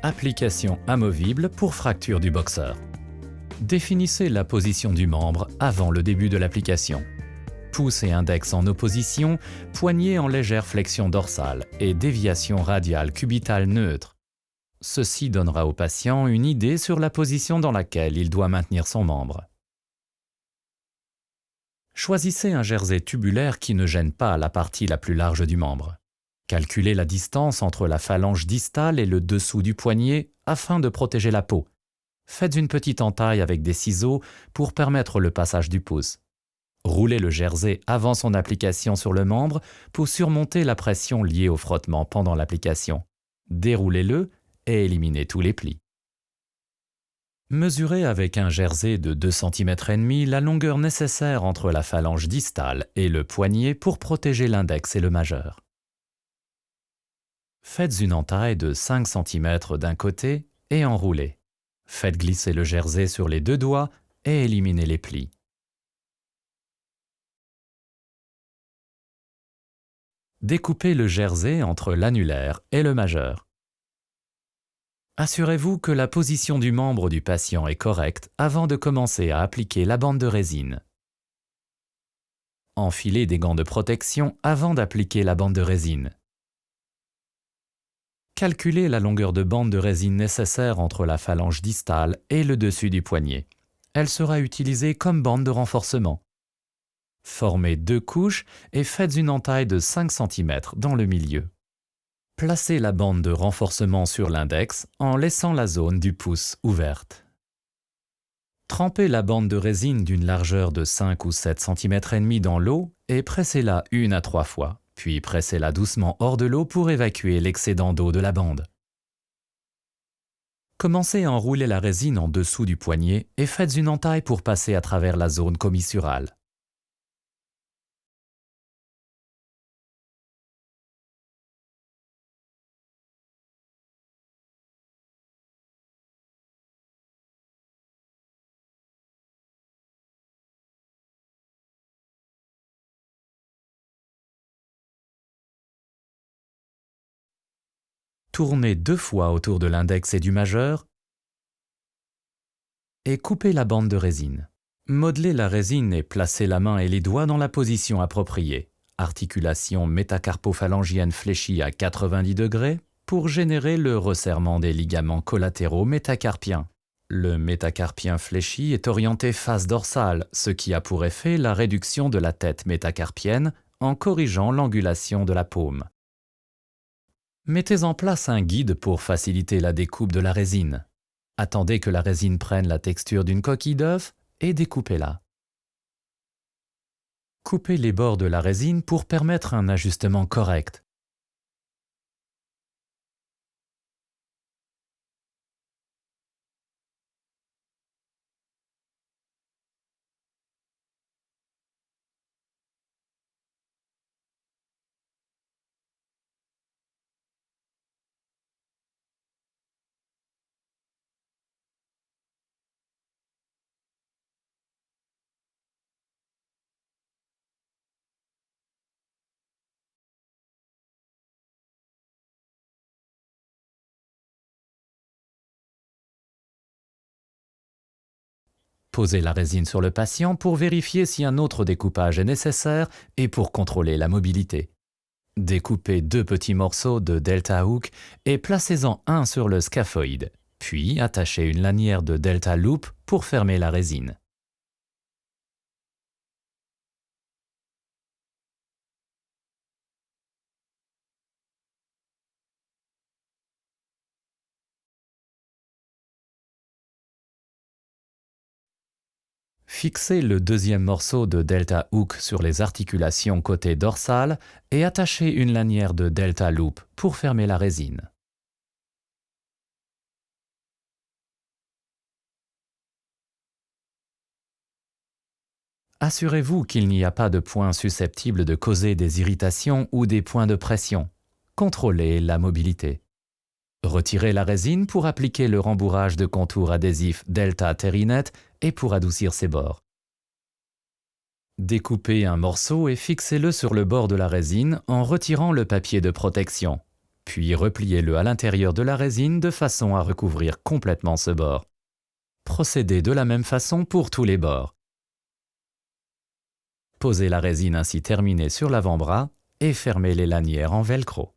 Application amovible pour fracture du boxeur. Définissez la position du membre avant le début de l'application. Pouce et index en opposition, poignet en légère flexion dorsale et déviation radiale cubitale neutre. Ceci donnera au patient une idée sur la position dans laquelle il doit maintenir son membre. Choisissez un jersey tubulaire qui ne gêne pas la partie la plus large du membre. Calculez la distance entre la phalange distale et le dessous du poignet afin de protéger la peau. Faites une petite entaille avec des ciseaux pour permettre le passage du pouce. Roulez le jersey avant son application sur le membre pour surmonter la pression liée au frottement pendant l'application. Déroulez-le et éliminez tous les plis. Mesurez avec un jersey de 2,5 cm la longueur nécessaire entre la phalange distale et le poignet pour protéger l'index et le majeur. Faites une entaille de 5 cm d'un côté et enroulez. Faites glisser le jersey sur les deux doigts et éliminez les plis. Découpez le jersey entre l'annulaire et le majeur. Assurez-vous que la position du membre du patient est correcte avant de commencer à appliquer la bande de résine. Enfilez des gants de protection avant d'appliquer la bande de résine. Calculez la longueur de bande de résine nécessaire entre la phalange distale et le dessus du poignet. Elle sera utilisée comme bande de renforcement. Formez 2 couches et faites une entaille de 5 cm dans le milieu. Placez la bande de renforcement sur l'index en laissant la zone du pouce ouverte. Trempez la bande de résine d'une largeur de 5 ou 7 cm et demi dans l'eau et pressez-la 1 à 3 fois, puis pressez-la doucement hors de l'eau pour évacuer l'excédent d'eau de la bande. Commencez à enrouler la résine en dessous du poignet et faites une entaille pour passer à travers la zone commissurale. Tournez 2 fois autour de l'index et du majeur et coupez la bande de résine. Modelez la résine et placez la main et les doigts dans la position appropriée. Articulation métacarpophalangienne fléchie à 90 degrés pour générer le resserrement des ligaments collatéraux métacarpiens. Le métacarpien fléchi est orienté face dorsale, ce qui a pour effet la réduction de la tête métacarpienne en corrigeant l'angulation de la paume. Mettez en place un guide pour faciliter la découpe de la résine. Attendez que la résine prenne la texture d'une coquille d'œuf et découpez-la. Coupez les bords de la résine pour permettre un ajustement correct. Posez la résine sur le patient pour vérifier si un autre découpage est nécessaire et pour contrôler la mobilité. Découpez 2 petits morceaux de delta hook et placez-en un sur le scaphoïde, puis attachez une lanière de delta loop pour fermer la résine. Fixez le deuxième morceau de delta hook sur les articulations côté dorsale et attachez une lanière de delta loop pour fermer la résine. Assurez-vous qu'il n'y a pas de points susceptibles de causer des irritations ou des points de pression. Contrôlez la mobilité. Retirez la résine pour appliquer le rembourrage de contour adhésif Delta Terinet et pour adoucir ses bords. Découpez un morceau et fixez-le sur le bord de la résine en retirant le papier de protection. puis repliez-le à l'intérieur de la résine de façon à recouvrir complètement ce bord. Procédez de la même façon pour tous les bords. Posez la résine ainsi terminée sur l'avant-bras et fermez les lanières en velcro.